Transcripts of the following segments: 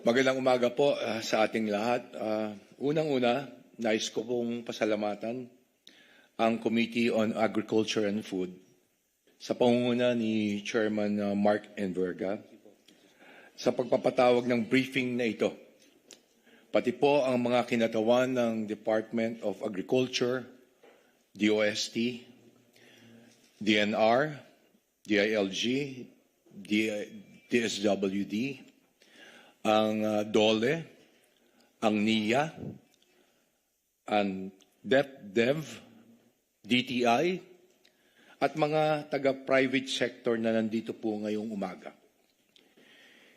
Magandang umaga po sa ating lahat. Unang-una, nais ko pong pasalamatan ang Committee on Agriculture and Food sa pangunguna ni Chairman Mark Enverga sa pagpapatawag ng briefing na ito. Pati po ang mga kinatawan ng Department of Agriculture, DOST, DNR, DILG, DSWD, ang DOLE, ang NIA, ang DepDev, DTI, at mga taga-private sector na nandito po ngayong umaga.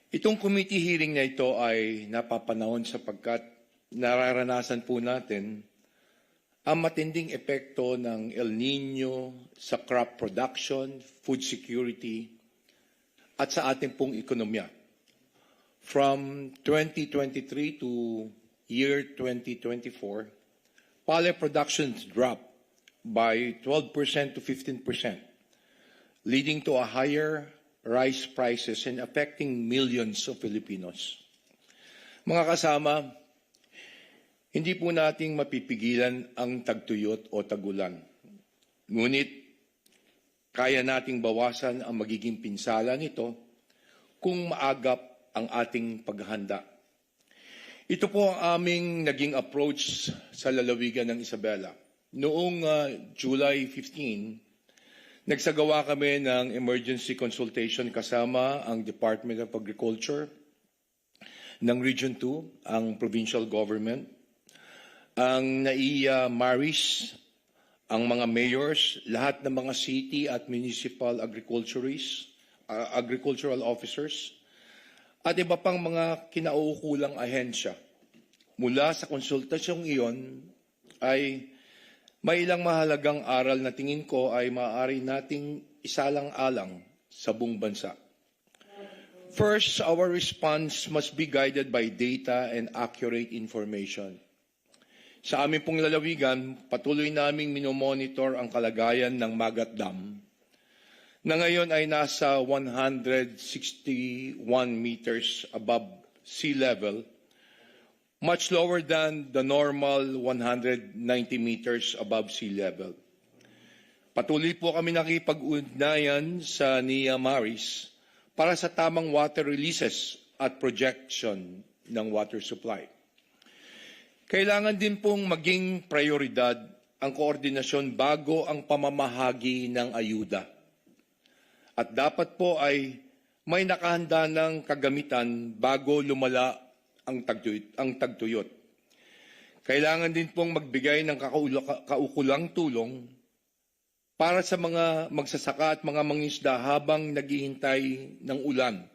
Itong committee hearing na ito ay napapanahon sapagkat nararanasan po natin ang matinding epekto ng El Nino sa crop production, food security, at sa ating pong ekonomiya. From 2023 to year 2024, palay productions dropped by 12% to 15%, leading to a higher rice prices and affecting millions of Filipinos. Mga kasama, hindi po nating mapipigilan ang tagtuyot o tagulan. Ngunit, kaya nating bawasan ang magiging pinsala nito kung maagap ang ating paghahanda. Ito po ang aming naging approach sa lalawigan ng Isabela. Noong July 15, nagsagawa kami ng emergency consultation kasama ang Department of Agriculture ng Region 2, ang provincial government, ang NAIA Maris, ang mga mayors, lahat ng mga city at municipal agricultural officers, at iba pang mga kinauukulang ahensya. Mula sa konsultasyong iyon ay may ilang mahalagang aral na tingin ko ay maaari nating isalang-alang sa buong bansa. First, our response must be guided by data and accurate information. Sa aming pong lalawigan, patuloy naming minomonitor ang kalagayan ng Magat Dam na ngayon ay nasa 161 meters above sea level, much lower than the normal 190 meters above sea level. Patuloy po kami nakipag-ugnayan sa NIA Maris para sa tamang water releases at projection ng water supply. Kailangan din pong maging prioridad ang koordinasyon bago ang pamamahagi ng ayuda. At dapat po ay may nakahanda ng kagamitan bago lumala ang tagtuyot. Kailangan din pong magbigay ng kaukulang tulong para sa mga magsasaka at mga mangingisda habang naghihintay ng ulan.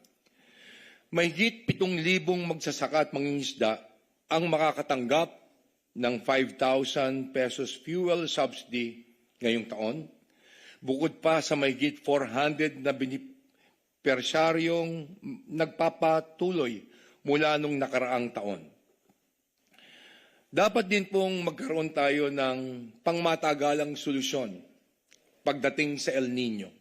Mahigit 7,000 magsasaka at mangingisda ang makakatanggap ng 5,000 pesos fuel subsidy ngayong taon, bukod pa sa mahigit 400 na benepisyaryong nagpapatuloy mula nung nakaraang taon. Dapat din pong magkaroon tayo ng pangmatagalang solusyon pagdating sa El Nino.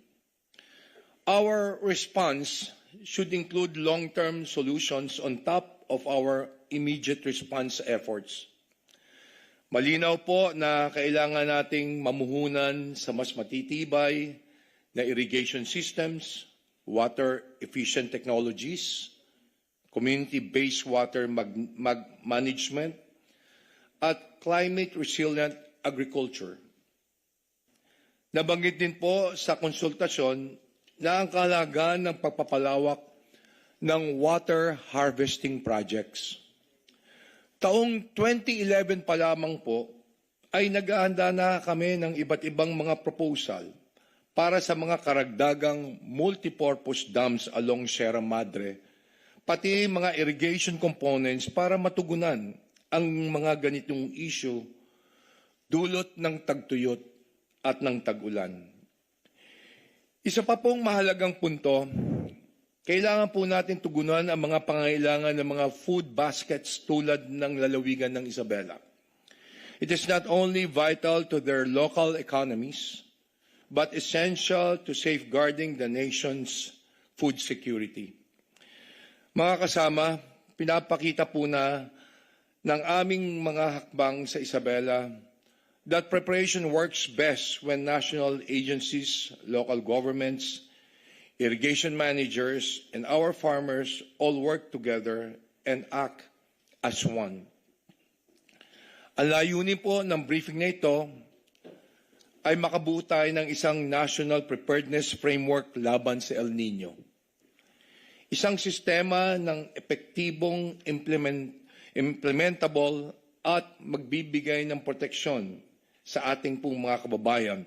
Our response should include long-term solutions on top of our immediate response efforts. Malinaw po na kailangan nating mamuhunan sa mas matitibay na irrigation systems, water-efficient technologies, community-based water management, at climate-resilient agriculture. Nabanggit din po sa konsultasyon na ang kahalagahan ng pagpapalawak ng water harvesting projects. Taong 2011 pa lamang po ay naghahanda na kami ng iba't ibang mga proposal para sa mga karagdagang multipurpose dams along Sierra Madre, pati mga irrigation components para matugunan ang mga ganitong issue dulot ng tagtuyot at ng tag-ulan. Isa pa pong mahalagang punto, kailangan po natin tugunan ang mga pangailangan ng mga food baskets tulad ng lalawigan ng Isabela. It is not only vital to their local economies, but essential to safeguarding the nation's food security. Mga kasama, pinapakita po na ng aming mga hakbang sa Isabela that preparation works best when national agencies, local governments, irrigation managers, and our farmers all work together and act as one. Ang layunin po ng briefing na ito ay makabuo tayo ng isang national preparedness framework laban sa El Nino. Isang sistema ng epektibong implementable at magbibigay ng proteksyon sa ating pong mga kababayan.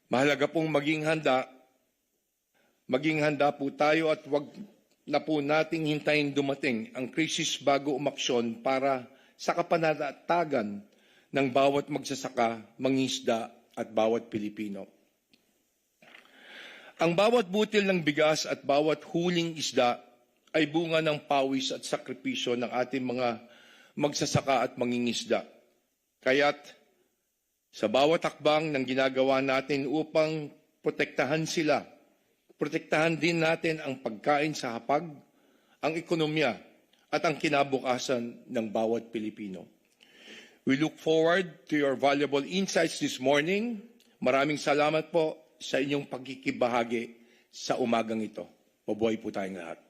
Mahalaga pong maging handa po tayo at wag na po nating hintayin dumating ang krisis bago umaksyon para sa kapanatagan ng bawat magsasaka, mangingisda at bawat Pilipino. Ang bawat butil ng bigas at bawat huling isda ay bunga ng pawis at sakripisyo ng ating mga magsasaka at mangingisda. Kaya't sa bawat hakbang ng ginagawa natin upang protektahan sila, protektahan din natin ang pagkain sa hapag, ang ekonomiya at ang kinabukasan ng bawat Pilipino. We look forward to your valuable insights this morning. Maraming salamat po sa inyong pagkikibahagi sa umagang ito. Mabuhay po tayong lahat.